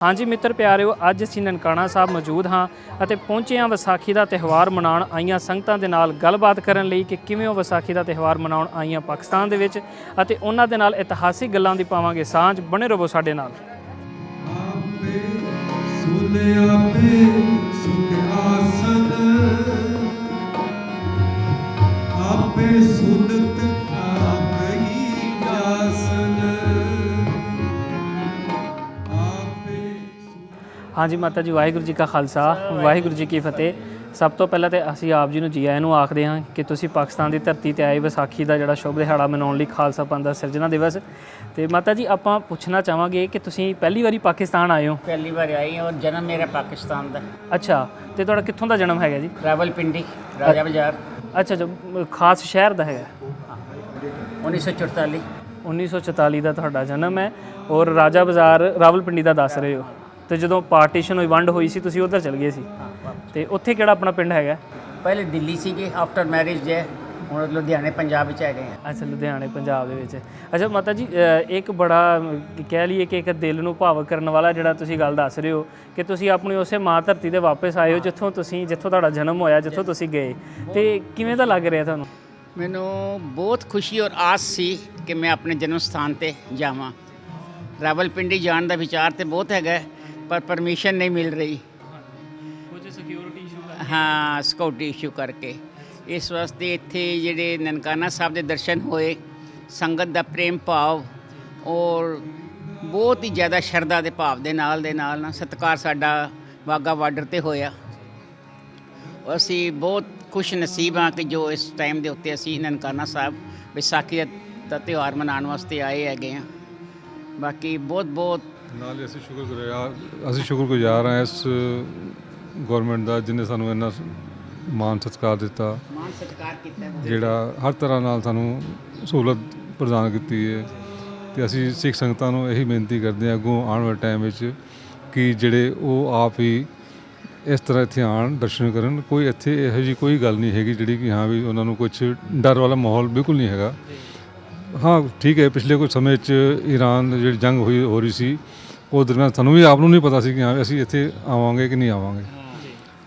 हाँ जी मित्र प्यारिओ, अज असीं ननकाना साहब मौजूद हाँ ਅਤੇ ਪਹੁੰਚੇ ਹਾਂ ਵਿਸਾਖੀ ਦਾ ਤਿਉਹਾਰ ਮਨਾਉਣ ਆਈਆਂ ਸੰਗਤਾਂ ਦੇ ਨਾਲ ਗੱਲਬਾਤ ਕਰਨ ਲਈ ਕਿ ਕਿਵੇਂ ਉਹ ਵਿਸਾਖੀ ਦਾ ਤਿਉਹਾਰ ਮਨਾਉਣ ਆਈਆਂ ਪਾਕਿਸਤਾਨ ਦੇ ਵਿੱਚ ਅਤੇ ਉਹਨਾਂ ਦੇ ਨਾਲ ਇਤਿਹਾਸਿਕ ਗੱਲਾਂ ਦੀ ਪਾਵਾਂਗੇ ਸਾਂਝ। ਬਣੇ ਰਹੋ ਸਾਡੇ ਨਾਲ। हाँ जी माता जी, वाहिगुरू जी का खालसा वाहिगुरू जी की फतेह। सब तो पहले तो असीं आप जी नूं जी आਇਆਂ ਨੂੰ आखते हाँ कि तुसीं पाकिस्तान की धरती ते आए विसाखी का जिहड़ा शुभ दिहाड़ा मनाउण लई खालसा पंथ दा सिरजना दिवस। तो माता जी आपां पुछना चाहांगे कि तुसीं पहली वारी पाकिस्तान आए हो? पहली बार आई और जन्म मेरा पाकिस्तान दा। अच्छा, तो तुहाडा कित्थों दा जन्म हैगा जी? रावलपिंडी, राजा बाजार। अच्छा अच्छा, खास शहर दा हैगा? 1944। 1944 ਦਾ ਤੁਹਾਡਾ ਜਨਮ ਹੈ ਔਰ ਰਾਜਾ ਬਾਜ਼ਾਰ ਰਾਵਲਪਿੰਡੀ ਦਾ ਦੱਸ ਰਹੇ ਹੋ। ਤੇ ਜਦੋਂ ਪਾਰਟੀਸ਼ਨ ਹੋਈ, ਵੰਡ ਹੋਈ ਸੀ, ਤੁਸੀਂ ਉੱਧਰ ਚਲ ਗਏ ਸੀ ਤੇ ਉੱਥੇ ਕਿਹੜਾ ਆਪਣਾ ਪਿੰਡ ਹੈਗਾ? ਪਹਿਲੇ ਦਿੱਲੀ ਸੀਗੇ, ਆਫਟਰ ਮੈਰਿਜ ਜੇ ਹੁਣ ਲੁਧਿਆਣੇ ਪੰਜਾਬ ਵਿੱਚ ਆ ਗਏ ਆ। ਅੱਛਾ, ਲੁਧਿਆਣੇ ਪੰਜਾਬ ਦੇ ਵਿੱਚ। ਅੱਛਾ ਮਾਤਾ ਜੀ, ਇੱਕ ਬੜਾ ਕਹਿ ਲਈਏ ਕਿ ਇੱਕ ਦਿਲ ਨੂੰ ਭਾਵਕ ਕਰਨ ਵਾਲਾ ਜਿਹੜਾ ਤੁਸੀਂ ਗੱਲ ਦੱਸ ਰਹੇ ਹੋ ਕਿ ਤੁਸੀਂ ਆਪਣੀ ਉਸੇ ਮਾਂ ਧਰਤੀ 'ਤੇ ਵਾਪਸ ਆਏ ਹੋ ਜਿੱਥੋਂ ਤੁਹਾਡਾ ਜਨਮ ਹੋਇਆ, ਜਿੱਥੋਂ ਤੁਸੀਂ ਗਏ, ਤੇ ਕਿਵੇਂ ਦਾ ਲੱਗ ਰਿਹਾ ਤੁਹਾਨੂੰ? ਮੈਨੂੰ ਬਹੁਤ ਖੁਸ਼ੀ ਔਰ ਆਸ ਸੀ ਕਿ ਮੈਂ ਆਪਣੇ ਜਨਮ ਸਥਾਨ ਤੇ ਜਾਵਾਂ। ਰਾਵਲਪਿੰਡੀ ਜਾਣ ਦਾ ਵਿਚਾਰ ਤੇ ਬਹੁਤ ਹੈਗਾ ਪਰ ਪਰਮਿਸ਼ਨ ਨਹੀਂ ਮਿਲ ਰਹੀ। ਕੁਝ ਸਿਕਿਉਰਿਟੀ ਇਸ਼ੂ? ਹਾਂ, ਸਿਕਿਉਰਿਟੀ ਇਸ਼ੂ ਕਰਕੇ। ਇਸ ਵਾਸਤੇ ਇੱਥੇ ਜਿਹੜੇ ਨਨਕਾਣਾ ਸਾਹਿਬ ਦੇ ਦਰਸ਼ਨ ਹੋਏ, ਸੰਗਤ ਦਾ ਪ੍ਰੇਮ ਭਾਵ ਔਰ ਬਹੁਤ ਹੀ ਜ਼ਿਆਦਾ ਸ਼ਰਧਾ ਦੇ ਭਾਵ ਦੇ ਨਾਲ ਨਾ ਸਤਿਕਾਰ ਸਾਡਾ ਵਾਹਗਾ ਬਾਰਡਰ 'ਤੇ ਹੋਇਆ। ਅਸੀਂ ਬਹੁਤ ਖੁਸ਼ ਨਸੀਬ ਹਾਂ ਕਿ ਜੋ ਇਸ ਟਾਈਮ ਦੇ ਉੱਤੇ ਅਸੀਂ ਨਨਕਾਣਾ ਸਾਹਿਬ ਵਿਸਾਖੀ ਦਾ ਤਿਉਹਾਰ ਮਨਾਉਣ ਵਾਸਤੇ ਆਏ ਹੈਗੇ ਹਾਂ। ਬਾਕੀ ਬਹੁਤ ਨਾਲ ਅਸੀਂ ਸ਼ੁਕਰਗੁਜ਼ਾਰ ਹਾਂ ਇਸ ਗੌਰਮੈਂਟ ਦਾ ਜਿਹਨੇ ਸਾਨੂੰ ਇੰਨਾ ਮਾਣ ਸਤਿਕਾਰ ਦਿੱਤਾ, ਜਿਹੜਾ ਹਰ ਤਰ੍ਹਾਂ ਨਾਲ ਸਾਨੂੰ ਸਹੂਲਤ ਪ੍ਰਦਾਨ ਕੀਤੀ ਹੈ। ਅਤੇ ਅਸੀਂ ਸਿੱਖ ਸੰਗਤਾਂ ਨੂੰ ਇਹੀ ਬੇਨਤੀ ਕਰਦੇ ਹਾਂ ਅੱਗੋਂ ਆਉਣ ਵਾਲੇ ਟਾਈਮ ਵਿੱਚ ਕਿ ਜਿਹੜੇ ਉਹ ਆਪ ਹੀ ਇਸ ਤਰ੍ਹਾਂ ਇੱਥੇ ਆਉਣ, ਦਰਸ਼ਨ ਕਰਨ। ਕੋਈ ਇੱਥੇ ਇਹੋ ਜਿਹੀ ਕੋਈ ਗੱਲ ਨਹੀਂ ਹੈਗੀ ਜਿਹੜੀ ਕਿ ਹਾਂ ਵੀ ਉਹਨਾਂ ਨੂੰ ਕੁਛ ਡਰ ਵਾਲਾ ਮਾਹੌਲ ਬਿਲਕੁਲ ਨਹੀਂ ਹੈਗਾ। ਹਾਂ ਠੀਕ ਹੈ, ਪਿਛਲੇ ਕੁਝ ਸਮੇਂ 'ਚ ਈਰਾਨ ਜਿਹੜੀ ਜੰਗ ਹੋ ਰਹੀ ਸੀ, ਉਹ ਦਰਮਿਆਨ ਸਾਨੂੰ ਵੀ ਆਪ ਨੂੰ ਨਹੀਂ ਪਤਾ ਸੀ ਕਿ ਹਾਂ ਅਸੀਂ ਇੱਥੇ ਆਵਾਂਗੇ ਕਿ ਨਹੀਂ ਆਵਾਂਗੇ।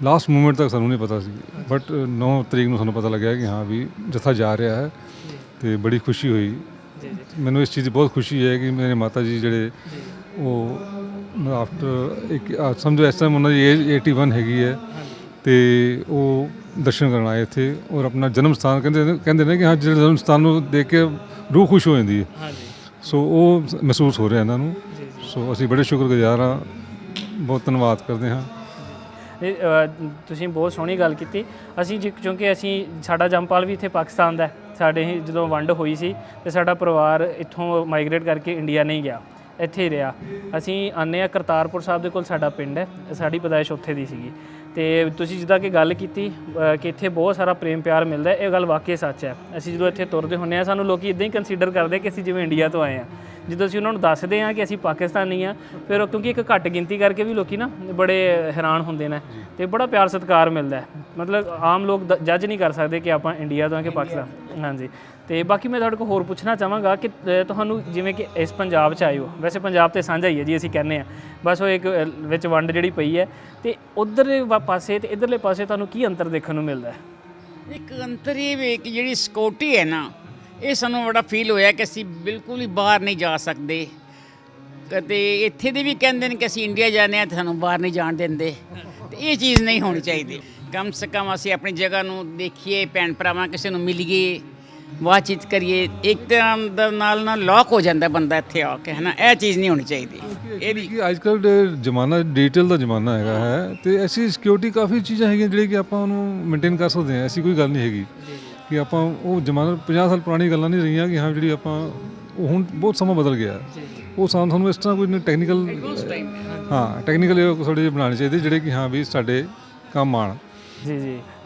ਲਾਸਟ ਮੂਮੈਂਟ ਤੱਕ ਸਾਨੂੰ ਨਹੀਂ ਪਤਾ ਸੀ, ਬਟ 9 ਤਰੀਕ ਨੂੰ ਸਾਨੂੰ ਪਤਾ ਲੱਗਿਆ ਕਿ ਹਾਂ ਵੀ ਜੱਥਾ ਜਾ ਰਿਹਾ ਹੈ ਅਤੇ ਬੜੀ ਖੁਸ਼ੀ ਹੋਈ। ਮੈਨੂੰ ਇਸ ਚੀਜ਼ ਦੀ ਬਹੁਤ ਖੁਸ਼ੀ ਹੈ ਕਿ ਮੇਰੇ ਮਾਤਾ ਜੀ ਜਿਹੜੇ ਉਹ ਆਫਟਰ ਇੱਕ ਸਮਝੋ ਇਸ ਟਾਈਮ ਉਹਨਾਂ ਦੀ ਏਜ 81 ਹੈਗੀ ਹੈ ਅਤੇ ਉਹ ਦਰਸ਼ਨ ਕਰਨ ਆਏ ਇੱਥੇ ਔਰ ਆਪਣਾ ਜਨਮ ਸਥਾਨ ਕਹਿੰਦੇ ਨੇ ਕਿ ਹਾਂ ਜਿਹੜੇ ਜਨਮ ਸਥਾਨ ਨੂੰ ਦੇਖ ਕੇ ਰੂਹ ਖੁਸ਼ ਹੋ ਜਾਂਦੀ ਹੈ। ਸੋ ਉਹ ਮਹਿਸੂਸ ਹੋ ਰਿਹਾ ਇਹਨਾਂ ਨੂੰ। ਸੋ ਅਸੀਂ ਬੜੇ ਸ਼ੁਕਰਗੁਜ਼ਾਰ ਹਾਂ, ਬਹੁਤ ਧੰਨਵਾਦ ਕਰਦੇ ਹਾਂ। ਤੁਸੀਂ ਬਹੁਤ ਸੋਹਣੀ ਗੱਲ ਕੀਤੀ। ਅਸੀਂ ਕਿਉਂਕਿ ਸਾਡਾ ਜੰਮਪਲ ਵੀ ਇੱਥੇ ਪਾਕਿਸਤਾਨ ਦਾ। ਸਾਡੇ ਹੀ ਜਦੋਂ ਵੰਡ ਹੋਈ ਸੀ ਅਤੇ ਸਾਡਾ ਪਰਿਵਾਰ ਇੱਥੋਂ ਮਾਈਗਰੇਟ ਕਰਕੇ ਇੰਡੀਆ ਨਹੀਂ ਗਿਆ, ਇੱਥੇ ਹੀ ਰਿਹਾ। ਅਸੀਂ ਆਉਂਦੇ ਹਾਂ ਕਰਤਾਰਪੁਰ ਸਾਹਿਬ ਦੇ ਕੋਲ ਸਾਡਾ ਪਿੰਡ ਹੈ, ਸਾਡੀ ਪੈਦਾਇਸ਼ ਉੱਥੇ ਦੀ ਸੀਗੀ। ਅਤੇ ਤੁਸੀਂ ਜਿੱਦਾਂ ਕਿ ਗੱਲ ਕੀਤੀ ਕਿ ਇੱਥੇ ਬਹੁਤ ਸਾਰਾ ਪ੍ਰੇਮ ਪਿਆਰ ਮਿਲਦਾ, ਇਹ ਗੱਲ ਵਾਕਈ ਸੱਚ ਹੈ। ਅਸੀਂ ਜਦੋਂ ਇੱਥੇ ਤੁਰਦੇ ਹੁੰਦੇ ਹਾਂ ਸਾਨੂੰ ਲੋਕ ਇੱਦਾਂ ਹੀ ਕੰਸੀਡਰ ਕਰਦੇ ਕਿ ਅਸੀਂ ਜਿਵੇਂ ਇੰਡੀਆ ਤੋਂ ਆਏ ਹਾਂ। ਜਦੋਂ ਅਸੀਂ ਉਹਨਾਂ ਨੂੰ ਦੱਸਦੇ ਹਾਂ ਕਿ ਅਸੀਂ ਪਾਕਿਸਤਾਨੀ ਹਾਂ, ਫਿਰ ਕਿਉਂਕਿ ਇੱਕ ਘੱਟ ਗਿਣਤੀ ਕਰਕੇ ਵੀ ਲੋਕ ਨਾ ਬੜੇ ਹੈਰਾਨ ਹੁੰਦੇ ਨੇ ਅਤੇ ਬੜਾ ਪਿਆਰ ਸਤਿਕਾਰ ਮਿਲਦਾ। ਮਤਲਬ ਆਮ ਲੋਕ ਜੱਜ ਨਹੀਂ ਕਰ ਸਕਦੇ ਕਿ ਆਪਾਂ ਇੰਡੀਆ ਤੋਂ ਹਾਂ ਕਿ ਪਾਕਿਸਤਾਨ। ਹਾਂਜੀ, ਅਤੇ ਬਾਕੀ ਮੈਂ ਤੁਹਾਡੇ ਕੋਲ ਹੋਰ ਪੁੱਛਣਾ ਚਾਹਾਂਗਾ ਕਿ ਤੁਹਾਨੂੰ ਜਿਵੇਂ ਕਿ ਇਸ ਪੰਜਾਬ 'ਚ ਆਏ ਹੋ, ਵੈਸੇ ਪੰਜਾਬ ਤਾਂ ਸਾਂਝਾ ਹੀ ਹੈ ਜੀ, ਅਸੀਂ ਕਹਿੰਦੇ ਹਾਂ, ਬਸ ਉਹ ਇੱਕ ਵਿੱਚ ਵੰਡ ਜਿਹੜੀ ਪਈ ਹੈ, ਅਤੇ ਉੱਧਰਲੇ ਪਾਸੇ ਅਤੇ ਇੱਧਰਲੇ ਪਾਸੇ ਤੁਹਾਨੂੰ ਕੀ ਅੰਤਰ ਦੇਖਣ ਨੂੰ ਮਿਲਦਾ? ਇੱਕ ਅੰਤਰ ਇਹ ਵੀ ਕਿ ਜਿਹੜੀ ਸਿਕਿਉਰਟੀ ਹੈ ਨਾ, ਇਹ ਸਾਨੂੰ ਬੜਾ ਫੀਲ ਹੋਇਆ ਕਿ ਅਸੀਂ ਬਿਲਕੁਲ ਹੀ ਬਾਹਰ ਨਹੀਂ ਜਾ ਸਕਦੇ। ਅਤੇ ਇੱਥੇ ਦੇ ਵੀ ਕਹਿੰਦੇ ਨੇ ਕਿ ਅਸੀਂ ਇੰਡੀਆ ਜਾਂਦੇ ਹਾਂ ਅਤੇ ਸਾਨੂੰ ਬਾਹਰ ਨਹੀਂ ਜਾਣ ਦਿੰਦੇ, ਅਤੇ ਇਹ ਚੀਜ਼ ਨਹੀਂ ਹੋਣੀ ਚਾਹੀਦੀ। ਕਮ ਸੇ ਕਮ ਅਸੀਂ ਆਪਣੀ ਜਗ੍ਹਾ ਨੂੰ ਦੇਖੀਏ, ਭੈਣ ਭਰਾਵਾਂ ਕਿਸੇ ਨੂੰ ਮਿਲੀਏ, ਬਾਤਚੀਤ ਕਰੀਏ। ਇੱਕ ਤਰ੍ਹਾਂ ਦਾ ਨਾਲ ਲੌਕ ਹੋ ਜਾਂਦਾ ਬੰਦਾ ਇੱਥੇ ਆ ਕੇ, ਹੈ ਨਾ। ਇਹ ਚੀਜ਼ ਨਹੀਂ ਹੋਣੀ ਚਾਹੀਦੀ। ਇਹਦੀ ਕਿ ਅੱਜ ਕੱਲ੍ਹ ਦੇ ਜ਼ਮਾਨਾ ਡਿਜੀਟਲ ਦਾ ਜ਼ਮਾਨਾ ਹੈਗਾ ਹੈ ਅਤੇ ਐਸੀ ਸਿਕਿਉਰਿਟੀ ਕਾਫੀ ਚੀਜ਼ਾਂ ਹੈਗੀਆਂ ਜਿਹੜੀਆਂ ਕਿ ਆਪਾਂ ਉਹਨੂੰ ਮੇਨਟੇਨ ਕਰ ਸਕਦੇ ਹਾਂ। ਐਸੀ ਕੋਈ ਗੱਲ ਨਹੀਂ ਹੈਗੀ ਕਿ ਆਪਾਂ ਉਹ ਜ਼ਮਾਨਾ 50 ਸਾਲ ਪੁਰਾਣੀ ਗੱਲਾਂ ਨਹੀਂ ਰਹੀਆਂ ਕਿ ਹਾਂ ਜਿਹੜੀ ਆਪਾਂ ਉਹ ਹੁਣ ਬਹੁਤ ਸਮਾਂ ਬਦਲ ਗਿਆ। ਉਹ ਸਾਨੂੰ ਇਸ ਤਰ੍ਹਾਂ ਕੋਈ ਟੈਕਨੀਕਲ ਟੈਕਨੀਕਲ ਥੋੜ੍ਹੇ ਜਿਹੇ ਬਣਾਉਣੇ ਚਾਹੀਦੇ ਜਿਹੜੇ ਕਿ ਹਾਂ ਵੀ ਸਾਡੇ ਕੰਮ ਆਉਣ। ਜੀ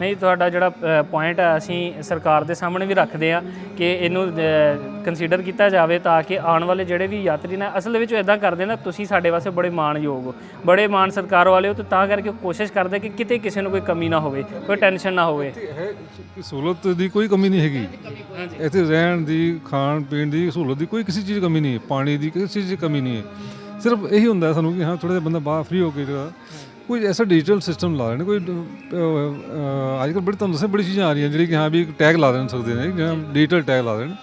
ਨਹੀਂ, ਤੁਹਾਡਾ ਜਿਹੜਾ ਪੁਆਇੰਟ ਹੈ ਅਸੀਂ ਸਰਕਾਰ ਦੇ ਸਾਹਮਣੇ ਵੀ ਰੱਖਦੇ ਹਾਂ ਕਿ ਇਹਨੂੰ ਕੰਸੀਡਰ ਕੀਤਾ ਜਾਵੇ ਤਾਂ ਕਿ ਆਉਣ ਵਾਲੇ ਜਿਹੜੇ ਵੀ ਯਾਤਰੀ ਨੇ ਅਸਲ ਦੇ ਵਿੱਚ ਇੱਦਾਂ ਕਰਦੇ ਨਾ, ਤੁਸੀਂ ਸਾਡੇ ਵਾਸਤੇ ਬੜੇ ਮਾਣਯੋਗ ਹੋ, ਬੜੇ ਮਾਣ ਸਤਿਕਾਰ ਵਾਲੇ ਹੋ, ਅਤੇ ਤਾਂ ਕਰਕੇ ਕੋਸ਼ਿਸ਼ ਕਰਦੇ ਕਿ ਕਿਤੇ ਕਿਸੇ ਨੂੰ ਕੋਈ ਕਮੀ ਨਾ ਹੋਵੇ, ਕੋਈ ਟੈਨਸ਼ਨ ਨਾ ਹੋਵੇ। ਸਹੂਲਤ ਦੀ ਕੋਈ ਕਮੀ ਨਹੀਂ ਹੈਗੀ ਇੱਥੇ, ਰਹਿਣ ਦੀ, ਖਾਣ ਪੀਣ ਦੀ ਸਹੂਲਤ ਦੀ ਕੋਈ ਕਿਸੇ ਚੀਜ਼ ਦੀ ਕਮੀ ਨਹੀਂ ਹੈ, ਪਾਣੀ ਦੀ ਕਿਸੇ ਚੀਜ਼ ਦੀ ਕਮੀ ਨਹੀਂ ਹੈ। ਸਿਰਫ ਇਹੀ ਹੁੰਦਾ ਸਾਨੂੰ ਕਿ ਹਾਂ ਥੋੜ੍ਹਾ ਜਿਹਾ ਬੰਦਾ ਬਾਹਰ ਫ੍ਰੀ ਹੋ ਕੇ ਜਿਹੜਾ ਕੋਈ ਐਸਾ ਡਿਜੀਟਲ ਸਿਸਟਮ ਲਾ ਲੈਣ, ਕੋਈ ਅੱਜ ਕੱਲ੍ਹ ਬੜੀ ਤੁਹਾਨੂੰ ਦੱਸਿਆ ਬੜੀ ਚੀਜ਼ਾਂ ਆ ਰਹੀਆਂ ਜਿਹੜੀ ਕਿ ਹਾਂ ਵੀ ਟੈਗ ਲਾ ਦੇਣ ਸਕਦੇ ਨੇ, ਜਾਂ ਡਿਜੀਟਲ ਟੈਗ ਲਾ ਦੇਣ,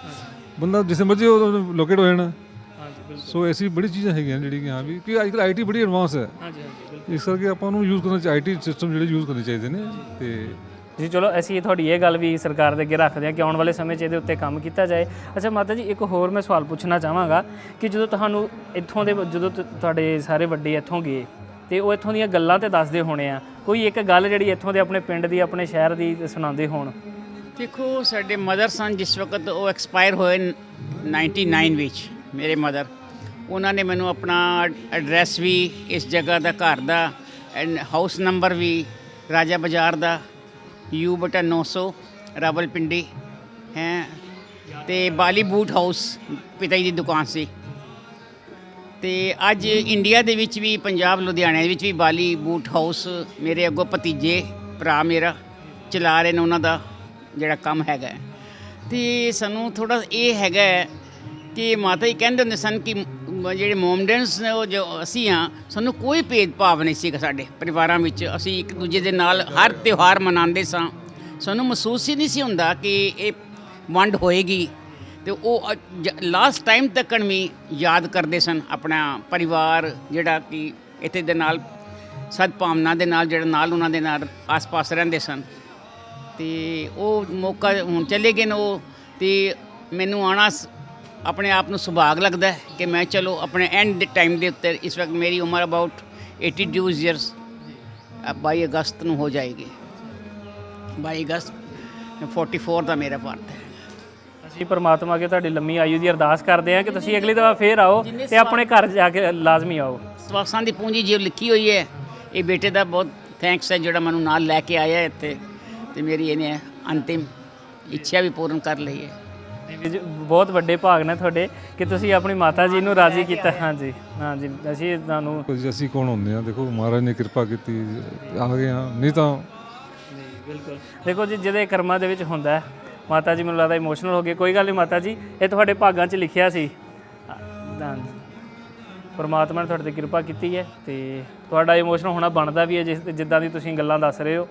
ਬੰਦਾ ਜਿਸੇ ਮਰਜ਼ੀ ਉਹ ਲੋਕੇਟ ਹੋ ਜਾਣਾ। ਸੋ ਐਸੀ ਬੜੀ ਚੀਜ਼ਾਂ ਹੈਗੀਆਂ ਜਿਹੜੀ ਕਿ ਹਾਂ ਵੀ ਕਿ ਅੱਜ ਕੱਲ੍ਹ ਆਈਟੀ ਬੜੀ ਐਡਵਾਂਸ ਹੈ, ਇਸ ਕਰਕੇ ਆਪਾਂ ਨੂੰ ਯੂਜ਼ ਕਰਨਾ ਚਾਹੀਦਾ, ਆਈਟੀ ਸਿਸਟਮ ਜਿਹੜੇ ਯੂਜ਼ ਕਰਨੇ ਚਾਹੀਦੇ ਨੇ। ਤੇ ਜੀ ਚਲੋ ਅਸੀਂ ਤੁਹਾਡੀ ਇਹ ਗੱਲ ਵੀ ਸਰਕਾਰ ਦੇ ਅੱਗੇ ਰੱਖਦੇ ਹਾਂ ਕਿ ਆਉਣ ਵਾਲੇ ਸਮੇਂ 'ਚ ਇਹਦੇ ਉੱਤੇ ਕੰਮ ਕੀਤਾ ਜਾਏ। ਅੱਛਾ ਮਾਤਾ ਜੀ, ਇੱਕ ਹੋਰ ਮੈਂ ਸਵਾਲ ਪੁੱਛਣਾ ਚਾਹਾਂਗਾ ਕਿ ਜਦੋਂ ਤੁਹਾਨੂੰ ਇੱਥੋਂ ਦੇ ਜਦੋਂ ਤੁਹਾਡੇ ਸਾਰੇ ਵੱਡੇ ਇੱਥੋਂ ਗਏ ਤੇ ਉਹ ਇੱਥੋਂ ਦੀਆਂ ਗੱਲਾਂ ਤੇ ਦੱਸਦੇ ਹੋਣੇ ਆ, ਕੋਈ ਇੱਕ ਗੱਲ ਜਿਹੜੀ ਇੱਥੋਂ ਦੇ ਆਪਣੇ ਪਿੰਡ ਦੀ, ਆਪਣੇ ਸ਼ਹਿਰ ਦੀ ਸੁਣਾਉਂਦੇ ਹੋਣ? ਦੇਖੋ, ਸਾਡੇ ਮਦਰ ਸਨ ਜਿਸ ਵਕਤ ਉਹ ਐਕਸਪਾਇਰ ਹੋਏ 99 ਵਿੱਚ, ਮੇਰੇ ਮਦਰ, ਉਹਨਾਂ ਨੇ ਮੈਨੂੰ ਆਪਣਾ ਐਡਰੈਸ ਵੀ, ਇਸ ਜਗ੍ਹਾ ਦਾ, ਘਰ ਦਾ, ਹਾਊਸ ਨੰਬਰ ਵੀ ਰਾਜਾ ਬਾਜ਼ਾਰ ਦਾ, U/900 ਰਾਵਲਪਿੰਡੀ ਹੈ, ਤੇ ਬਾਲੀ ਬੂਟ ਹਾਊਸ ਪਿਤਾ ਜੀ ਦੀ ਦੁਕਾਨ ਸੀ। ਤੇ ਅੱਜ ਇੰਡੀਆ ਦੇ ਵਿੱਚ ਵੀ, ਪੰਜਾਬ ਲੁਧਿਆਣੇ ਦੇ ਵਿੱਚ ਵੀ ਬਾਲੀ ਬੂਟ ਹਾਊਸ ਮੇਰੇ ਅੱਗੋਂ ਭਤੀਜੇ ਭਰਾ ਮੇਰਾ ਚਲਾ ਰਹੇ ਨੇ, ਉਹਨਾਂ ਦਾ ਜਿਹੜਾ ਕੰਮ ਹੈਗਾ। ਤੇ ਸਾਨੂੰ ਥੋੜ੍ਹਾ ਇਹ ਹੈਗਾ ਕਿ ਮਾਤਾ ਜੀ ਕਹਿੰਦੇ ਹੁੰਦੇ ਸਨ ਕਿ ਜਿਹੜੇ ਮੋਮਡਨਸ ਨੇ, ਉਹ ਜੋ ਅਸੀਂ ਹਾਂ, ਸਾਨੂੰ ਕੋਈ ਭੇਦਭਾਵ ਨਹੀਂ ਸੀਗਾ ਸਾਡੇ ਪਰਿਵਾਰਾਂ ਵਿੱਚ। ਅਸੀਂ ਇੱਕ ਦੂਜੇ ਦੇ ਨਾਲ ਹਰ ਤਿਉਹਾਰ ਮਨਾਉਂਦੇ ਸਾਂ, ਸਾਨੂੰ ਮਹਿਸੂਸ ਹੀ ਨਹੀਂ ਸੀ ਹੁੰਦਾ ਕਿ ਇਹ ਵੰਡ ਹੋਏਗੀ। ਤੇ ਉਹ ਲਾਸਟ ਟਾਈਮ ਤੱਕ ਵੀ ਯਾਦ ਕਰਦੇ ਸਨ ਆਪਣਾ ਪਰਿਵਾਰ, ਜਿਹੜਾ ਕਿ ਇੱਥੇ ਦੇ ਨਾਲ ਸਦਭਾਵਨਾ ਦੇ ਨਾਲ, ਜਿਹੜਾ ਨਾਲ ਉਹਨਾਂ ਦੇ ਨਾਲ ਆਸ-ਪਾਸ ਰਹਿੰਦੇ ਸਨ। ਤੇ ਉਹ ਮੌਕਾ ਹੁਣ ਚਲੇ ਗਏ ਨੇ ਉਹ, ਤੇ ਮੈਨੂੰ ਆਉਣਾ ਆਪਣੇ ਆਪ ਨੂੰ ਸੁਭਾਗ ਲੱਗਦਾ ਹੈ ਕਿ ਮੈਂ ਚਲੋ ਆਪਣੇ ਐਂਡ ਦੇ ਟਾਈਮ ਦੇ ਉੱਤੇ, ਇਸ ਵਕਤ ਮੇਰੀ ਉਮਰ ਅਬਾਊਟ 82 ਈਅਰਸ 22 ਅਗਸਤ ਨੂੰ ਹੋ ਜਾਏਗੀ। 22 ਅਗਸਤ 44 ਦਾ ਮੇਰਾ ਬਰਥ ਹੈ। ਅਸੀਂ ਪਰਮਾਤਮਾ ਅੱਗੇ ਤੁਹਾਡੀ ਲੰਮੀ ਆਯੂ ਦੀ ਅਰਦਾਸ ਕਰਦੇ ਹਾਂ ਕਿ ਤੁਸੀਂ ਅਗਲੀ ਦਫਾ ਫੇਰ ਆਓ ਤੇ ਆਪਣੇ ਘਰ ਜਾ ਕੇ ਲਾਜ਼ਮੀ ਆਓ। ਸਵਾਸਾਂ ਦੀ ਪੂੰਜੀ ਜੋ ਲਿਖੀ ਹੋਈ ਹੈ, ਇਹ ਬੇਟੇ ਦਾ ਬਹੁਤ ਥੈਂਕਸ ਹੈ ਜਿਹੜਾ ਮੈਨੂੰ ਨਾਲ ਲੈ ਕੇ ਆਇਆ ਇੱਥੇ, ਤੇ ਮੇਰੀ ਇਹਨੇ ਅੰਤਿਮ ਇੱਛਾ ਵੀ ਪੂਰਨ ਕਰ ਲਈ ਹੈ। ਬਹੁਤ ਵੱਡੇ ਭਾਗ ਨੇ ਤੁਹਾਡੇ ਕਿ ਤੁਸੀਂ ਆਪਣੀ ਮਾਤਾ ਜੀ ਨੂੰ ਰਾਜ਼ੀ ਕੀਤਾ। ਹਾਂਜੀ ਹਾਂਜੀ, ਅਸੀਂ ਤੁਹਾਨੂੰ, ਅਸੀਂ ਕੌਣ ਹੁੰਦੇ ਹਾਂ, ਦੇਖੋ ਮਹਾਰਾਜ ਨੇ ਕਿਰਪਾ ਕੀਤੀ ਆ ਗਏ ਹਾਂ, ਨਹੀਂ ਤਾਂ ਬਿਲਕੁਲ। ਦੇਖੋ ਜੀ, ਜਿਹਦੇ ਕਰਮਾਂ ਦੇ ਵਿੱਚ ਹੁੰਦਾ, ਮਾਤਾ ਜੀ ਮੈਨੂੰ ਲੱਗਦਾ ਇਮੋਸ਼ਨਲ ਹੋ ਗਏ। ਕੋਈ ਗੱਲ ਨਹੀਂ ਮਾਤਾ ਜੀ, ਇਹ ਤੁਹਾਡੇ ਭਾਗਾਂ 'ਚ ਲਿਖਿਆ ਸੀ। ਹਾਂਜੀ, ਪਰਮਾਤਮਾ ਨੇ ਤੁਹਾਡੇ 'ਤੇ ਕਿਰਪਾ ਕੀਤੀ ਹੈ ਤੇ ਤੁਹਾਡਾ ਇਮੋਸ਼ਨਲ ਹੋਣਾ ਬਣਦਾ ਵੀ ਹੈ, ਜਿੱਦਾਂ ਦੀ ਤੁਸੀਂ ਗੱਲਾਂ ਦੱਸ ਰਹੇ ਹੋ।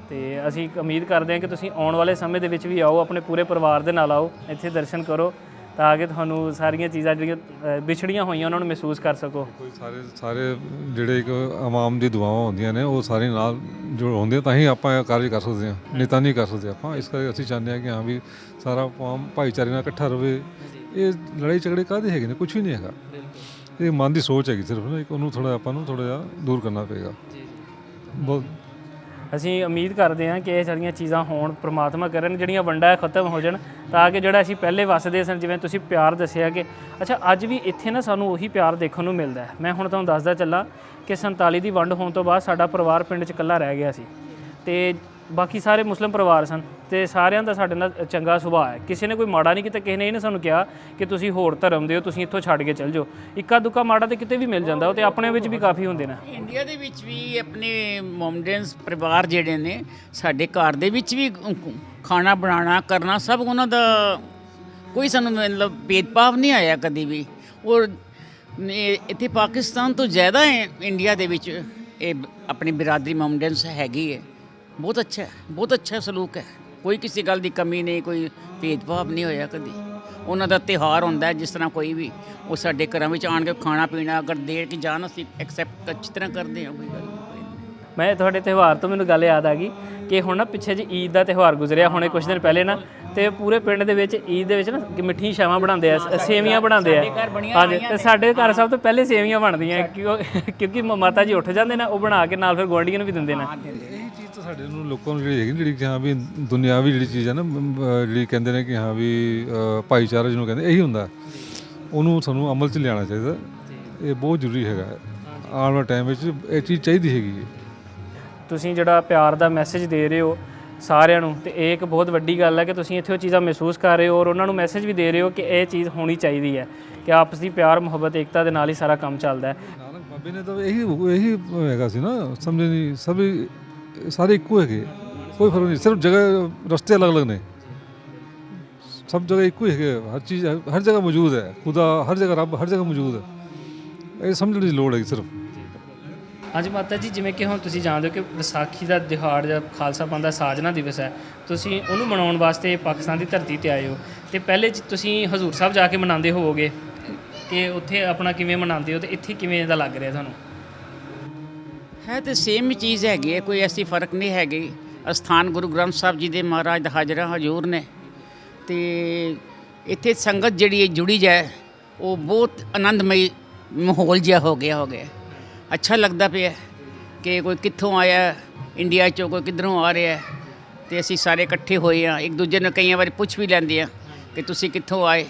ਤੇ ਅਸੀਂ ਉਮੀਦ ਕਰਦੇ ਹਾਂ ਕਿ ਤੁਸੀਂ ਆਉਣ ਵਾਲੇ ਸਮੇਂ ਦੇ ਵਿੱਚ ਵੀ ਆਓ, ਆਪਣੇ ਪੂਰੇ ਪਰਿਵਾਰ ਦੇ ਨਾਲ ਆਓ, ਇੱਥੇ ਦਰਸ਼ਨ ਕਰੋ, ਤਾਂ ਕਿ ਤੁਹਾਨੂੰ ਸਾਰੀਆਂ ਚੀਜ਼ਾਂ ਜਿਹੜੀਆਂ ਵਿਛੜੀਆਂ ਹੋਈਆਂ ਉਹਨਾਂ ਨੂੰ ਮਹਿਸੂਸ ਕਰ ਸਕੋ। ਕੋਈ ਸਾਰੇ ਜਿਹੜੇ ਇੱਕ ਆਵਾਮ ਦੀ ਦੁਆਵਾਂ ਹੁੰਦੀਆਂ ਨੇ, ਉਹ ਸਾਰੇ ਨਾਲ ਜੋ ਹੁੰਦੇ ਤਾਂ ਹੀ ਆਪਾਂ ਇਹ ਕਾਰਜ ਕਰ ਸਕਦੇ ਹਾਂ, ਨਹੀਂ ਤਾਂ ਨਹੀਂ ਕਰ ਸਕਦੇ ਆਪਾਂ। ਇਸ ਕਰਕੇ ਅਸੀਂ ਚਾਹੁੰਦੇ ਹਾਂ ਕਿ ਹਾਂ ਵੀ ਸਾਰਾ ਆਵਾਮ ਭਾਈਚਾਰੇ ਨਾਲ ਇਕੱਠਾ ਰਵੇ। ਇਹ ਲੜਾਈ ਝਗੜੇ ਕਾਹਦੇ ਹੈਗੇ ਨੇ? ਕੁਛ ਵੀ ਨਹੀਂ ਹੈਗਾ, ਇਹ ਮਨ ਦੀ ਸੋਚ ਹੈਗੀ ਸਿਰਫ ਨਾ, ਇੱਕ ਉਹਨੂੰ ਆਪਾਂ ਨੂੰ ਥੋੜ੍ਹਾ ਜਿਹਾ ਦੂਰ ਕਰਨਾ ਪਏਗਾ। ਬਹੁਤ ਅਸੀਂ ਉਮੀਦ ਕਰਦੇ ਹਾਂ ਕਿ ਇਹ ਸਾਰੀਆਂ ਚੀਜ਼ਾਂ ਹੋਣ, ਪ੍ਰਮਾਤਮਾ ਕਰਨ, ਜਿਹੜੀਆਂ ਵੰਡਾਂ ਖਤਮ ਹੋ ਜਾਣ, ਤਾਂ ਕਿ ਜਿਹੜਾ ਅਸੀਂ ਪਹਿਲੇ ਵਸਦੇ ਸਨ, ਜਿਵੇਂ ਤੁਸੀਂ ਪਿਆਰ ਦੱਸਿਆ ਕਿ ਅੱਛਾ ਅੱਜ ਵੀ ਇੱਥੇ ਨਾ ਸਾਨੂੰ ਉਹੀ ਪਿਆਰ ਦੇਖਣ ਨੂੰ ਮਿਲਦਾ ਹੈ। ਮੈਂ ਹੁਣ ਤੁਹਾਨੂੰ ਦੱਸਦਾ ਚੱਲਾਂ ਕਿ 47 ਦੀ ਵੰਡ ਹੋਣ ਤੋਂ ਬਾਅਦ ਸਾਡਾ ਪਰਿਵਾਰ ਪਿੰਡ 'ਚ ਇਕੱਲਾ ਰਹਿ ਗਿਆ ਸੀ, ਤੇ ਬਾਕੀ ਸਾਰੇ ਮੁਸਲਿਮ ਪਰਿਵਾਰ ਸਨ, ਤੇ ਸਾਰਿਆਂ ਦਾ ਸਾਡੇ ਨਾਲ ਚੰਗਾ ਸੁਭਾਅ ਹੈ। ਕਿਸੇ ਨੇ ਕੋਈ ਮਾੜਾ ਨਹੀਂ ਕੀਤਾ, ਕਿਸੇ ਨੇ ਇਹ ਨਹੀਂ ਸਾਨੂੰ ਕਿਹਾ ਕਿ ਤੁਸੀਂ ਹੋਰ ਧਰਮ ਦੇ ਹੋ, ਤੁਸੀਂ ਇੱਥੋਂ ਛੱਡ ਕੇ ਚੱਲ ਜਾਓ। ਇੱਕਾ ਦੁੱਕਾ ਮਾੜਾ ਤੇ ਕਿਤੇ ਵੀ ਮਿਲ ਜਾਂਦਾ, ਉਹ ਤੇ ਆਪਣੇ ਵਿੱਚ ਵੀ ਕਾਫੀ ਹੁੰਦੇ ਨੇ। ਇੰਡੀਆ ਦੇ ਵਿੱਚ ਵੀ ਆਪਣੇ ਮੋਮਡਨਸ ਪਰਿਵਾਰ ਜਿਹੜੇ ਨੇ, ਸਾਡੇ ਘਰ ਦੇ ਵਿੱਚ ਵੀ ਖਾਣਾ ਬਣਾਉਣਾ ਕਰਨਾ ਸਭ ਉਹਨਾਂ ਦਾ, ਕੋਈ ਸਾਨੂੰ ਮਤਲਬ ਭੇਦਭਾਵ ਨਹੀਂ ਆਇਆ ਕਦੀ ਵੀ। ਔਰ ਇੱਥੇ ਪਾਕਿਸਤਾਨ ਤੋਂ ਜ਼ਿਆਦਾ ਇੰਡੀਆ ਦੇ ਵਿੱਚ ਇਹ ਆਪਣੀ ਬਿਰਾਦਰੀ ਮੋਮਡਨਸ ਹੈਗੀ ਹੈ। ਬਹੁਤ ਅੱਛਾ ਹੈ, ਬਹੁਤ ਅੱਛਾ ਸਲੂਕ ਹੈ, ਕੋਈ ਕਿਸੇ ਗੱਲ ਦੀ ਕਮੀ ਨਹੀਂ, ਕੋਈ ਭੇਦਭਾਵ ਨਹੀਂ ਹੋਇਆ ਕਦੀ। ਉਹਨਾਂ ਦਾ ਤਿਉਹਾਰ ਹੁੰਦਾ ਜਿਸ ਤਰ੍ਹਾਂ ਕੋਈ ਵੀ, ਉਹ ਸਾਡੇ ਘਰਾਂ ਵਿੱਚ ਆਣ ਕੇ ਖਾਣਾ ਪੀਣਾ ਅਗਰ ਦੇ ਕੇ ਜਾਣ, ਅਸੀਂ ਐਕਸੈਪਟ ਅੱਛੀ ਤਰ੍ਹਾਂ ਕਰਦੇ ਹਾਂ, ਕੋਈ ਗੱਲ ਨਹੀਂ। ਮੈਂ ਤੁਹਾਡੇ ਤਿਉਹਾਰ ਤੋਂ ਮੈਨੂੰ ਗੱਲ ਯਾਦ ਆ ਗਈ ਕਿ ਹੁਣ ਨਾ ਪਿੱਛੇ ਜਿਹੇ ਈਦ ਦਾ ਤਿਉਹਾਰ ਗੁਜ਼ਰਿਆ ਹੁਣੇ ਕੁਝ ਦਿਨ ਪਹਿਲੇ ਨਾ, ਤੇ ਪੂਰੇ ਪਿੰਡ ਦੇ ਵਿੱਚ ਈਦ ਦੇ ਵਿੱਚ ਨਾ ਮਿੱਠੀਆਂ ਛਾਵਾਂ ਬਣਾਉਂਦੇ ਆ, ਸੇਵੀਆਂ ਬਣਾਉਂਦੇ ਆ। ਹਾਂਜੀ, ਤੇ ਸਾਡੇ ਘਰ ਸਭ ਤੋਂ ਪਹਿਲੇ ਸੇਵੀਆਂ ਬਣਦੀਆਂ ਕਿਉਂਕਿ ਮਾਤਾ ਜੀ ਉੱਠ ਜਾਂਦੇ ਨੇ, ਉਹ ਬਣਾ ਕੇ ਨਾਲ ਫਿਰ ਗੁਆਂਢੀਆਂ ਨੂੰ ਵੀ ਦਿੰਦੇ ਨੇ। ਇਹ ਚੀਜ਼ ਤਾਂ ਸਾਡੇ ਨੂੰ ਲੋਕਾਂ ਨੂੰ ਜਿਹੜੀ ਹੈਗੀ, ਜਿਹੜੀ ਹਾਂ ਵੀ ਦੁਨਿਆਵੀ ਜਿਹੜੀ ਚੀਜ਼ ਹੈ ਨਾ, ਜਿਹੜੀ ਕਹਿੰਦੇ ਨੇ ਕਿ ਹਾਂ ਵੀ ਭਾਈਚਾਰਾ ਜਿਹਨੂੰ ਕਹਿੰਦੇ, ਇਹੀ ਹੁੰਦਾ, ਉਹਨੂੰ ਸਾਨੂੰ ਅਮਲ 'ਚ ਲਿਆਉਣਾ ਚਾਹੀਦਾ। ਇਹ ਬਹੁਤ ਜ਼ਰੂਰੀ ਹੈਗਾ, ਆਉਣ ਵਾਲੇ ਟਾਈਮ ਵਿੱਚ ਇਹ ਚੀਜ਼ ਚਾਹੀਦੀ ਹੈਗੀ ਹੈ। ਤੁਸੀਂ ਜਿਹੜਾ ਪਿਆਰ ਦਾ ਮੈਸੇਜ ਦੇ ਰਹੇ ਹੋ ਸਾਰਿਆਂ ਨੂੰ, ਤੇ ਇਹ ਇੱਕ ਬਹੁਤ ਵੱਡੀ ਗੱਲ ਹੈ ਕਿ ਤੁਸੀਂ ਇੱਥੇ ਉਹ ਚੀਜ਼ਾਂ ਮਹਿਸੂਸ ਕਰ ਰਹੇ ਹੋ, ਔਰ ਉਹਨਾਂ ਨੂੰ ਮੈਸੇਜ ਵੀ ਦੇ ਰਹੇ ਹੋ ਕਿ ਇਹ ਚੀਜ਼ ਹੋਣੀ ਚਾਹੀਦੀ ਹੈ, ਕਿ ਆਪਸ ਦੀ ਪਿਆਰ ਮੁਹੱਬਤ ਏਕਤਾ ਦੇ ਨਾਲ ਹੀ ਸਾਰਾ ਕੰਮ ਚੱਲਦਾ ਹੈ। ਨਾਨਕ ਬਾਬੇ ਨੇ ਤਾਂ ਇਹੀ ਹੈਗਾ ਸੀ ਨਾ, ਸਮਝੇ ਨਹੀਂ, ਸਭ ਸਾਰੇ ਇੱਕੋ ਹੈਗੇ, ਕੋਈ ਫਰਕ ਨਹੀਂ, ਸਿਰਫ ਜਗ੍ਹਾ ਰਸਤੇ ਅਲੱਗ ਅਲੱਗ ਨੇ, ਸਭ ਜਗ੍ਹਾ ਇੱਕੋ ਹੀ ਹੈਗੇ। ਹਰ ਚੀਜ਼ ਹਰ ਜਗ੍ਹਾ ਮੌਜੂਦ ਹੈ, ਖੁਦਾ ਹਰ ਜਗ੍ਹਾ, ਰੱਬ ਹਰ ਜਗ੍ਹਾ ਮੌਜੂਦ ਹੈ। ਇਹ ਸਮਝਣ ਦੀ ਲੋੜ ਹੈ ਸਿਰਫ। ਹਾਂਜੀ ਮਾਤਾ ਜੀ, ਜਿਵੇਂ ਕਿ ਹੁਣ ਤੁਸੀਂ ਜਾਣਦੇ ਹੋ ਕਿ ਵਿਸਾਖੀ ਦਾ ਦਿਹਾੜ ਜਾਂ ਖਾਲਸਾ ਪੰਥ ਦਾ ਸਾਜਨਾ ਦਿਵਸ ਹੈ, ਤੁਸੀਂ ਉਹਨੂੰ ਮਨਾਉਣ ਵਾਸਤੇ ਪਾਕਿਸਤਾਨ ਦੀ ਧਰਤੀ ਤੇ ਆਏ ਹੋ, ਤੇ ਪਹਿਲੇ ਤੁਸੀਂ ਹਜ਼ੂਰ ਸਾਹਿਬ ਜਾ ਕੇ ਮਨਾਉਂਦੇ ਹੋਵੋਗੇ, ਕਿ ਉੱਥੇ ਆਪਣਾ ਕਿਵੇਂ ਮਨਾਉਂਦੇ ਹੋ ਤੇ ਇੱਥੇ ਕਿਵੇਂ ਦਾ ਲੱਗ ਰਿਹਾ ਤੁਹਾਨੂੰ? ਹੈ ਤਾਂ ਸੇਮ ਹੀ ਚੀਜ਼ ਹੈਗੀ ਹੈ, ਕੋਈ ਐਸੀ ਫਰਕ ਨਹੀਂ ਹੈਗੀ। ਅਸਥਾਨ ਗੁਰੂ ਗ੍ਰੰਥ ਸਾਹਿਬ ਜੀ ਦੇ ਮਹਾਰਾਜ ਦਾ ਹਾਜ਼ਰਾ ਹਜ਼ੂਰ ਨੇ, ਤੇ ਇੱਥੇ ਸੰਗਤ ਜਿਹੜੀ ਹੈ ਜੁੜੀ ਜਾਏ, ਉਹ ਬਹੁਤ ਆਨੰਦਮਈ ਮਾਹੌਲ ਜਿਹਾ ਹੋ ਗਿਆ ਅੱਛਾ ਲੱਗਦਾ ਪਿਆ ਕਿ ਕੋਈ ਕਿੱਥੋਂ ਆਇਆ, ਇੰਡੀਆ 'ਚੋਂ ਕੋਈ ਕਿੱਧਰੋਂ ਆ ਰਿਹਾ, ਤੇ ਅਸੀਂ ਸਾਰੇ ਇਕੱਠੇ ਹੋਏ ਹਾਂ। ਇੱਕ ਦੂਜੇ ਨੂੰ ਕਈ ਵਾਰੀ ਪੁੱਛ ਵੀ ਲੈਂਦੇ ਆ ਕਿ ਤੁਸੀਂ ਕਿੱਥੋਂ ਆਏ,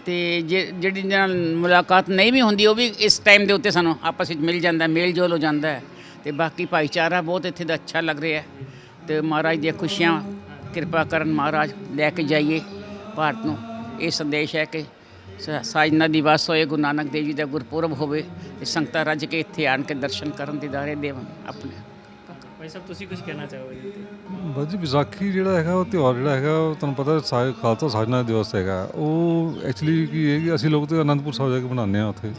ਤੇ ਜਿਹੜੀ ਨਾਲ ਮੁਲਾਕਾਤ ਨਹੀਂ ਵੀ ਹੁੰਦੀ, ਉਹ ਵੀ ਇਸ ਟਾਈਮ ਦੇ ਉੱਤੇ ਸਾਨੂੰ ਆਪਸ ਵਿੱਚ ਮਿਲ ਜਾਂਦਾ, ਮੇਲ ਜੋਲ ਹੋ ਜਾਂਦਾ ਹੈ। ਤੇ ਬਾਕੀ ਭਾਈਚਾਰਾ ਬਹੁਤ ਇੱਥੇ ਦਾ ਅੱਛਾ ਲੱਗ ਰਿਹਾ, ਤੇ ਮਹਾਰਾਜ ਦੀਆਂ ਖੁਸ਼ੀਆਂ ਕਿਰਪਾ ਕਰਨ, ਮਹਾਰਾਜ ਲੈ ਕੇ ਜਾਈਏ ਭਾਰਤ ਨੂੰ। ਇਹ ਸੰਦੇਸ਼ ਹੈ ਕਿ ਸਾਜਨਾ ਦਿਵਸ ਹੋਏ, ਗੁਰੂ ਨਾਨਕ ਦੇਵ ਜੀ ਦਾ ਗੁਰਪੁਰਬ ਹੋਵੇ, ਤੇ ਸੰਗਤਾਂ ਰੱਜ ਕੇ ਇੱਥੇ ਆਣ ਕੇ ਦਰਸ਼ਨ ਕਰਨ, ਦੀਦਾਰੇ ਦੇਵਨ ਆਪਣੇ। ਭਾਈ ਸਾਹਿਬ ਤੁਸੀਂ ਕੁਝ ਕਹਿਣਾ ਚਾਹੋਗੇ? ਬਸ ਜੀ, ਵਿਸਾਖੀ ਜਿਹੜਾ ਹੈਗਾ ਉਹ ਤਿਉਹਾਰ ਜਿਹੜਾ ਹੈਗਾ ਉਹ ਤੁਹਾਨੂੰ ਪਤਾ ਖਾਲਸਾ ਸਾਜਨਾ ਦਿਵਸ ਹੈਗਾ। ਉਹ ਐਕਚੁਅਲੀ ਕੀ ਹੈ ਕਿ ਅਸੀਂ ਲੋਕ ਤਾਂ ਅਨੰਦਪੁਰ ਸਾਹਿਬ ਜਾ ਕੇ ਮਨਾਉਂਦੇ ਹਾਂ ਉੱਥੇ,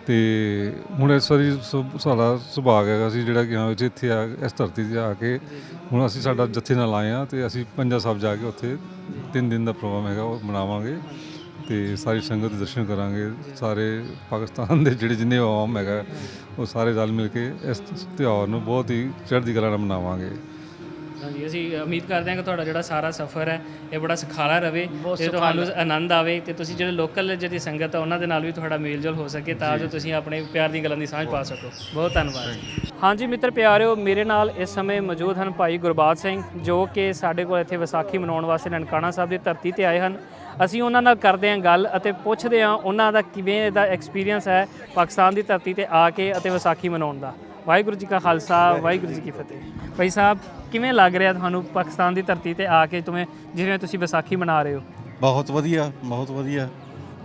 ਤੇ ਹੁਣ ਇਸ ਵਾਰੀ ਸਾਡਾ ਸੁਭਾਗ ਹੈਗਾ ਸੀ ਜਿਹੜਾ ਕਿ ਹਾਂ ਇੱਥੇ ਇਸ ਧਰਤੀ 'ਤੇ ਆ ਕੇ ਹੁਣ ਅਸੀਂ ਸਾਡਾ ਜੱਥੇ ਨਾਲ ਆਏ ਹਾਂ, ਤੇ ਅਸੀਂ ਪੰਜਾ ਸਾਹਿਬ ਜਾ ਕੇ ਉੱਥੇ 3 ਦਿਨ ਦਾ ਪ੍ਰੋਗਰਾਮ ਹੈਗਾ ਉਹ ਮਨਾਵਾਂਗੇ, ਤੇ ਸਾਰੀ ਸੰਗਤ ਦੇ ਦਰਸ਼ਨ ਕਰਾਂਗੇ। ਸਾਰੇ ਪਾਕਿਸਤਾਨ ਦੇ ਜਿਹੜੇ ਜਿੰਨੇ ਆਵਾਮ ਹੈਗਾ ਉਹ ਸਾਰੇ ਰਲ ਮਿਲ ਕੇ ਇਸ ਤਿਉਹਾਰ ਨੂੰ ਬਹੁਤ ਹੀ ਚੜ੍ਹਦੀ ਕਲਾ ਨਾਲ ਮਨਾਵਾਂਗੇ। ਹਾਂਜੀ, ਅਸੀਂ ਉਮੀਦ ਕਰਦੇ ਹਾਂ ਕਿ ਤੁਹਾਡਾ ਜਿਹੜਾ ਸਾਰਾ ਸਫ਼ਰ ਹੈ ਇਹ ਬੜਾ ਸੁਖਾਲਾ ਰਹੇ, ਤੇ ਤੁਹਾਨੂੰ ਆਨੰਦ ਆਵੇ, ਤੇ ਤੁਸੀਂ ਜਿਹੜੇ ਲੋਕਲ ਜਿਹੜੀ ਸੰਗਤ ਹੈ ਉਹਨਾਂ ਦੇ ਨਾਲ ਵੀ ਤੁਹਾਡਾ ਮੇਲ ਜੋਲ ਹੋ ਸਕੇ, ਤਾਂ ਜੋ ਤੁਸੀਂ ਆਪਣੇ ਪਿਆਰ ਦੀਆਂ ਗੱਲਾਂ ਦੀ ਸਾਂਝ ਪਾ ਸਕੋ। ਬਹੁਤ ਧੰਨਵਾਦ। ਹਾਂਜੀ ਮਿੱਤਰ ਪਿਆਰਿਓ, ਮੇਰੇ ਨਾਲ ਇਸ ਸਮੇਂ ਮੌਜੂਦ ਹਨ ਭਾਈ ਗੁਰਬਾਜ ਸਿੰਘ, ਜੋ ਕਿ ਸਾਡੇ ਕੋਲ ਇੱਥੇ ਵਿਸਾਖੀ ਮਨਾਉਣ ਵਾਸਤੇ ਨਨਕਾਣਾ ਸਾਹਿਬ ਦੀ ਧਰਤੀ ਤੇ ਆਏ ਹਨ। ਅਸੀਂ ਉਹਨਾਂ ਨਾਲ ਕਰਦੇ ਹਾਂ ਗੱਲ ਅਤੇ ਪੁੱਛਦੇ ਹਾਂ ਉਹਨਾਂ ਦਾ ਕਿਵੇਂ ਦਾ ਐਕਸਪੀਰੀਅੰਸ ਹੈ ਪਾਕਿਸਤਾਨ ਦੀ ਧਰਤੀ ਤੇ ਆ ਕੇ ਅਤੇ ਵਿਸਾਖੀ ਮਨਾਉਣ ਦਾ। ਵਾਹਿਗੁਰੂ ਜੀ ਕਾ ਖਾਲਸਾ, ਵਾਹਿਗੁਰੂ ਜੀ ਕੀ ਫਤਿਹ। ਭਾਈ ਸਾਹਿਬ, ਕਿਵੇਂ ਲੱਗ ਰਿਹਾ ਤੁਹਾਨੂੰ ਪਾਕਿਸਤਾਨ ਦੀ ਧਰਤੀ ਤੇ ਆ ਕੇ, ਜਿਵੇਂ ਤੁਸੀਂ ਵਿਸਾਖੀ ਮਨਾ ਰਹੇ ਹੋ? ਬਹੁਤ ਵਧੀਆ, ਬਹੁਤ ਵਧੀਆ।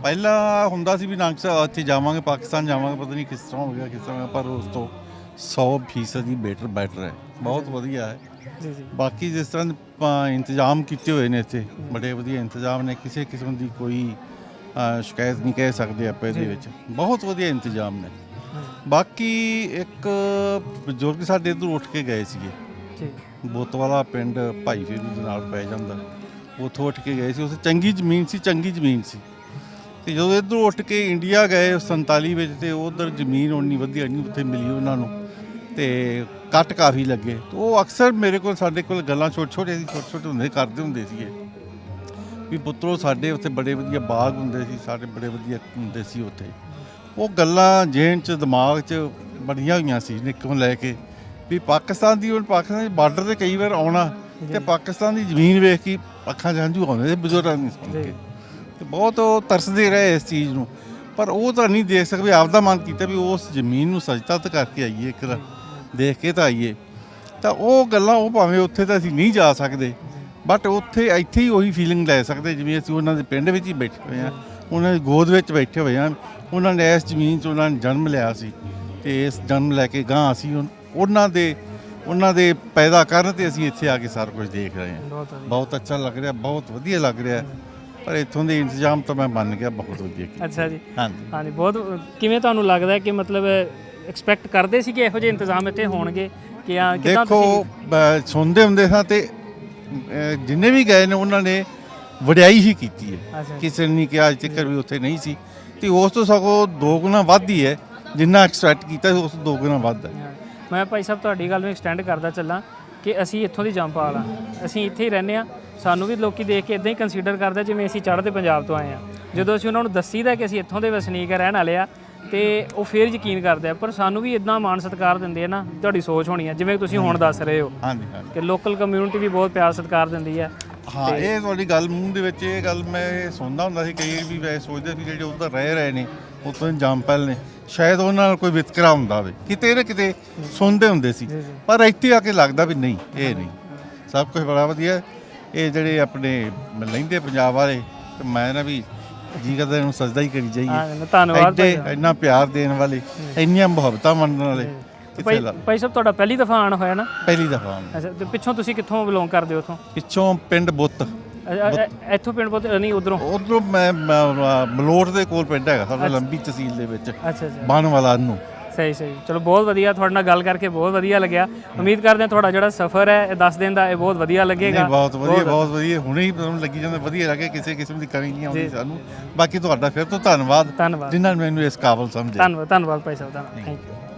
ਪਹਿਲਾਂ ਹੁੰਦਾ ਸੀ ਵੀ ਨਾਨਕਸਰ ਇੱਥੇ ਜਾਵਾਂਗੇ, ਪਾਕਿਸਤਾਨ ਜਾਵਾਂਗੇ, ਪਤਾ ਨਹੀਂ ਕਿਸ ਤਰ੍ਹਾਂ ਹੋ ਗਿਆ ਕਿਸ ਤਰ੍ਹਾਂ, ਪਰ ਉਸ ਤੋਂ 100% ਬੈਟਰ ਹੈ, ਬਹੁਤ ਵਧੀਆ ਹੈ। ਜੀ ਜੀ। ਬਾਕੀ ਜਿਸ ਤਰ੍ਹਾਂ ਇੰਤਜ਼ਾਮ ਕੀਤੇ ਹੋਏ ਨੇ ਇੱਥੇ, ਬੜੇ ਵਧੀਆ ਇੰਤਜ਼ਾਮ ਨੇ, ਕਿਸੇ ਕਿਸਮ ਦੀ ਕੋਈ ਸ਼ਿਕਾਇਤ ਨਹੀਂ ਕਹਿ ਸਕਦੇ ਆਪਾਂ ਇਹਦੇ ਵਿੱਚ, ਬਹੁਤ ਵਧੀਆ ਇੰਤਜ਼ਾਮ ਨੇ। ਬਾਕੀ ਇੱਕ ਬਜ਼ੁਰਗ ਸਾਡੇ ਇੱਧਰ ਉੱਠ ਕੇ ਗਏ ਸੀਗੇ ਜੀ, ਬੋਤਵਾਲਾ ਪਿੰਡ ਭਾਈ ਫੇਰੂ ਦੇ ਨਾਲ ਪੈ ਜਾਂਦਾ, ਉੱਥੋਂ ਉੱਠ ਕੇ ਗਏ ਸੀ। ਉੱਥੇ ਚੰਗੀ ਜ਼ਮੀਨ ਸੀ ਤੇ ਜਦੋਂ ਇੱਧਰੋਂ ਉੱਠ ਕੇ ਇੰਡੀਆ ਗਏ 47 ਵਿੱਚ, ਤੇ ਉਧਰ ਜ਼ਮੀਨ ਉਨੀ ਵਧੀਆ ਨਹੀਂ ਉੱਥੇ ਮਿਲੀ ਉਹਨਾਂ ਨੂੰ, ਤੇ ਕੱਟ ਕਾਫੀ ਲੱਗੇ। ਤੇ ਉਹ ਅਕਸਰ ਮੇਰੇ ਕੋਲ, ਸਾਡੇ ਕੋਲ ਗੱਲਾਂ ਛੋਟੇ ਛੋਟੇ ਹੁੰਦੇ ਕਰਦੇ ਹੁੰਦੇ ਸੀਗੇ ਵੀ ਪੁੱਤਰੋ ਸਾਡੇ ਉੱਥੇ ਬੜੇ ਵਧੀਆ ਬਾਗ ਹੁੰਦੇ ਸੀ, ਸਾਡੇ ਬੜੇ ਵਧੀਆ ਹੁੰਦੇ ਸੀ ਉੱਥੇ। ਉਹ ਗੱਲਾਂ ਜੇਨ 'ਚ ਦਿਮਾਗ 'ਚ ਬੜੀਆਂ ਹੋਈਆਂ ਸੀ ਨਿੱਕੋਂ ਲੈ ਕੇ, ਵੀ ਪਾਕਿਸਤਾਨ ਦੀ ਪਾਕਿਸਤਾਨ ਦੇ ਬਾਰਡਰ 'ਤੇ ਕਈ ਵਾਰ ਆਉਣਾ, ਤੇ ਪਾਕਿਸਤਾਨ ਦੀ ਜ਼ਮੀਨ ਵੇਖ ਕੇ ਅੱਖਾਂ 'ਚ ਹੰਝੂ ਆਉਂਦੇ ਸੀ ਬਜ਼ੁਰਗਾਂ ਨੂੰ ਸੁਣ ਕੇ, ਤੇ ਬਹੁਤ ਉਹ ਤਰਸਦੇ ਰਹੇ ਇਸ ਚੀਜ਼ ਨੂੰ। ਪਰ ਉਹ ਤਾਂ ਨਹੀਂ ਦੇਖ ਸਕਦੇ, ਆਪਦਾ ਮਨ ਕੀਤਾ ਵੀ ਉਸ ਜ਼ਮੀਨ ਨੂੰ ਸਜਦਾ ਕਰਕੇ ਆਈਏ, ਇੱਕ ਦੇਖ ਕੇ ਤਾਂ ਆਈਏ। ਤਾਂ ਉਹ ਗੱਲਾਂ, ਉਹ ਭਾਵੇਂ ਉੱਥੇ ਤਾਂ ਅਸੀਂ ਨਹੀਂ ਜਾ ਸਕਦੇ, ਬਟ ਇੱਥੇ ਹੀ ਉਹੀ ਫੀਲਿੰਗ ਲੈ ਸਕਦੇ ਜਿਵੇਂ ਅਸੀਂ ਉਹਨਾਂ ਦੇ ਪਿੰਡ ਵਿੱਚ ਹੀ ਬੈਠੇ ਹੋਏ ਹਾਂ, ਉਹਨਾਂ ਦੀ ਗੋਦ ਵਿੱਚ ਬੈਠੇ ਹੋਏ ਹਾਂ। ਉਹਨਾਂ ਨੇ ਇਸ ਜ਼ਮੀਨ 'ਚ ਉਹਨਾਂ ਨੇ ਜਨਮ ਲਿਆ ਸੀ, ਤੇ ਇਸ ਜਨਮ ਲੈ ਕੇ ਗਾਂ ਅਸੀਂ ਉਹਨਾਂ ਦੇ ਪੈਦਾ ਕਰਨ, ਤੇ ਅਸੀਂ ਇੱਥੇ ਆ ਕੇ ਸਾਰਾ ਕੁਝ ਦੇਖ ਰਹੇ ਹਾਂ। ਬਹੁਤ ਅੱਛਾ ਲੱਗ ਰਿਹਾ, ਬਹੁਤ ਵਧੀਆ ਲੱਗ ਰਿਹਾ। ਪਰ ਇੱਥੋਂ ਦੇ ਇੰਤਜ਼ਾਮ ਤਾਂ ਮੈਂ ਮੰਨ ਗਿਆ, ਬਹੁਤ ਵਧੀਆ। ਅੱਛਾ ਜੀ। ਹਾਂਜੀ, ਬਹੁਤ। ਕਿਵੇਂ ਤੁਹਾਨੂੰ ਲੱਗਦਾ ਕਿ ਮਤਲਬ ਐਕਸਪੈਕਟ ਕਰਦੇ ਸੀ ਕਿ ਇਹੋ ਜਿਹੇ ਇੰਤਜ਼ਾਮ ਇੱਥੇ ਹੋਣਗੇ? ਕਿ ਕਿਦਾਂ ਦੇਖੋ, ਸੁਣਦੇ ਹੁੰਦੇ ਸਾਂ, ਤੇ ਜਿੰਨੇ ਵੀ ਗਏ ਨੇ ਉਹਨਾਂ ਨੇ ਵਡਿਆਈ ਹੀ ਕੀਤੀ ਹੈ, ਕਿਸੇ ਨੇ ਨਹੀਂ ਕਿਹਾ ਅੱਜ ਤੱਕ ਵੀ ਉੱਥੇ ਨਹੀਂ ਸੀ। ਤੇ ਉਸ ਤੋਂ ਸਗੋਂ 2 ਗੁਣਾ ਵੱਧ ਹੀ ਹੈ, ਜਿੰਨਾ ਐਕਸਪੈਕਟ ਕੀਤਾ ਸੀ ਉਸ ਤੋਂ 2 ਗੁਣਾ ਵੱਧ ਹੈ। ਮੈਂ ਭਾਈ ਸਾਹਿਬ ਤੁਹਾਡੀ ਗੱਲ ਨੂੰ ਐਕਸਟੈਂਡ ਕਰਦਾ ਚੱਲਾਂ ਕਿ ਅਸੀਂ ਇੱਥੋਂ ਦੀ ਜੰਮਪਾਲ ਹਾਂ, ਅਸੀਂ ਇੱਥੇ ਹੀ ਰਹਿੰਦੇ ਹਾਂ। ਸਾਨੂੰ ਵੀ ਲੋਕੀ ਦੇਖ ਕੇ ਇਦਾਂ ਹੀ ਕੰਸੀਡਰ ਕਰਦੇ ਜਿਵੇਂ ਅਸੀਂ ਚੜ੍ਹਦੇ ਪੰਜਾਬ ਤੋਂ ਆਏ ਹਾਂ। ਜਦੋਂ ਅਸੀਂ ਉਹਨਾਂ ਨੂੰ ਦੱਸੀਦਾ ਕਿ ਅਸੀਂ ਇੱਥੋਂ ਦੇ ਵਸਨੀਕ ਰਹਿਣ ਵਾਲੇ ਆ, ਤੇ ਉਹ ਫਿਰ ਯਕੀਨ ਕਰਦੇ ਆ। ਪਰ ਸਾਨੂੰ ਵੀ ਇਦਾਂ ਮਾਣ ਸਤਿਕਾਰ ਦਿੰਦੇ ਆ ਨਾ, ਤੁਹਾਡੀ ਸੋਚ ਹੋਣੀ ਆ ਜਿਵੇਂ ਤੁਸੀਂ ਹੁਣ ਦੱਸ ਰਹੇ ਹੋ ਕਿ ਲੋਕਲ ਕਮਿਊਨਿਟੀ ਵੀ ਬਹੁਤ ਪਿਆਰ ਸਤਿਕਾਰ ਦਿੰਦੀ ਆ। ਹਾਂ, ਇਹ ਤੁਹਾਡੀ ਗੱਲ ਮੂੰਹ ਦੇ ਵਿੱਚ, ਇਹ ਗੱਲ ਮੈਂ ਸੁਣਦਾ ਹੁੰਦਾ ਸੀ ਕਈ ਵੀ, ਵੈਸੇ ਸੋਚਦੇ ਸੀ ਜਿਹੜੇ ਉੱਧਰ ਰਹੇ ਨੇ, ਉੱਥੋਂ ਜੰਮਪਲ ਨੇ, ਸ਼ਾਇਦ ਉਹਨਾਂ ਨਾਲ ਕੋਈ ਵਿਤਕਰਾ ਹੁੰਦਾ ਹੋਵੇ, ਕਿਤੇ ਨਾ ਕਿਤੇ ਸੁਣਦੇ ਹੁੰਦੇ ਸੀ। ਪਰ ਇੱਥੇ ਆ ਕੇ ਲੱਗਦਾ ਵੀ ਨਹੀਂ, ਇਹ ਨਹੀਂ, ਸਭ ਕੁਝ ਬੜਾ ਵਧੀਆ। ਇਹ ਜਿਹੜੇ ਆਪਣੇ ਲੈਂਦੇ ਪੰਜਾਬ ਵਾਲੇ, ਤੇ ਮੈਂ ਨਾ ਵੀ ਜੀ ਕਰਦਾ ਇਹਨੂੰ ਸਜਦਾ ਹੀ ਕਰੀ ਜਾਈਏ। ਧੰਨਵਾਦ। ਇੰਨਾ ਪਿਆਰ ਦੇਣ ਵਾਲੇ, ਇੰਨੀਆਂ ਮੁਹੱਬਤਾਂ ਮੰਨਣ ਵਾਲੇ। ਭਾਈ ਸਾਹਿਬ, ਤੁਹਾਡਾ ਪਹਿਲੀ ਦਫਾ ਆਉਣ ਹੋਇਆ ਨਾ? ਪਹਿਲੀ ਦਫਾ। ਅੱਛਾ, ਤੇ ਪਿੱਛੋਂ ਤੁਸੀਂ ਕਿੱਥੋਂ ਬਿਲੋਂਗ ਕਰਦੇ ਹੋ? ਉੱਥੋਂ ਪਿੱਛੋਂ ਪਿੰਡ ਬੁੱਤ। ਇੱਥੋਂ ਪਿੰਡ ਪੁੱਤ ਨਹੀਂ ਉਧਰੋਂ? ਉਧਰੋਂ ਮੈਂ ਮਲੋਟ ਦੇ ਕੋਲ ਪਿੰਡ ਹੈਗਾ ਸਾਡਾ, ਲੰਬੀ ਤਹਿਸੀਲ ਦੇ ਵਿੱਚ, ਅੱਛਾ ਅੱਛਾ, ਬਣ ਵਾਲਾ ਨੂੰ। ਸਹੀ ਸਹੀ, ਚਲੋ ਬਹੁਤ ਵਧੀਆ, ਤੁਹਾਡੇ ਨਾਲ ਗੱਲ ਕਰਕੇ ਬਹੁਤ ਵਧੀਆ ਲੱਗਿਆ। ਉਮੀਦ ਕਰਦੇ ਹਾਂ ਤੁਹਾਡਾ ਜਿਹੜਾ ਸਫ਼ਰ ਹੈ ਇਹ 10 ਦਿਨ ਦਾ, ਇਹ ਬਹੁਤ ਵਧੀਆ ਲੱਗੇਗਾ। ਬਹੁਤ ਵਧੀਆ, ਬਹੁਤ ਵਧੀਆ, ਹੁਣੇ ਹੀ ਤੁਹਾਨੂੰ ਲੱਗੀ ਜਾਂਦਾ ਵਧੀਆ ਲੱਗੇ, ਕਿਸੇ ਕਿਸਮ ਦੀ ਕਮੀ ਨਹੀਂ ਆਉਂਦੀ ਸਾਨੂੰ। ਬਾਕੀ ਤੁਹਾਡਾ ਫਿਰ ਤੋਂ ਧੰਨਵਾਦ ਧੰਨਵਾਦ ਜਿਨ੍ਹਾਂ ਨੇ ਮੈਨੂੰ ਇਸ ਕਾਬਲ ਸਮਝਿਆ। ਧੰਨਵਾਦ ਭਾਈ ਸਾਹਿਬ, ਥੈਂਕ ਯੂ।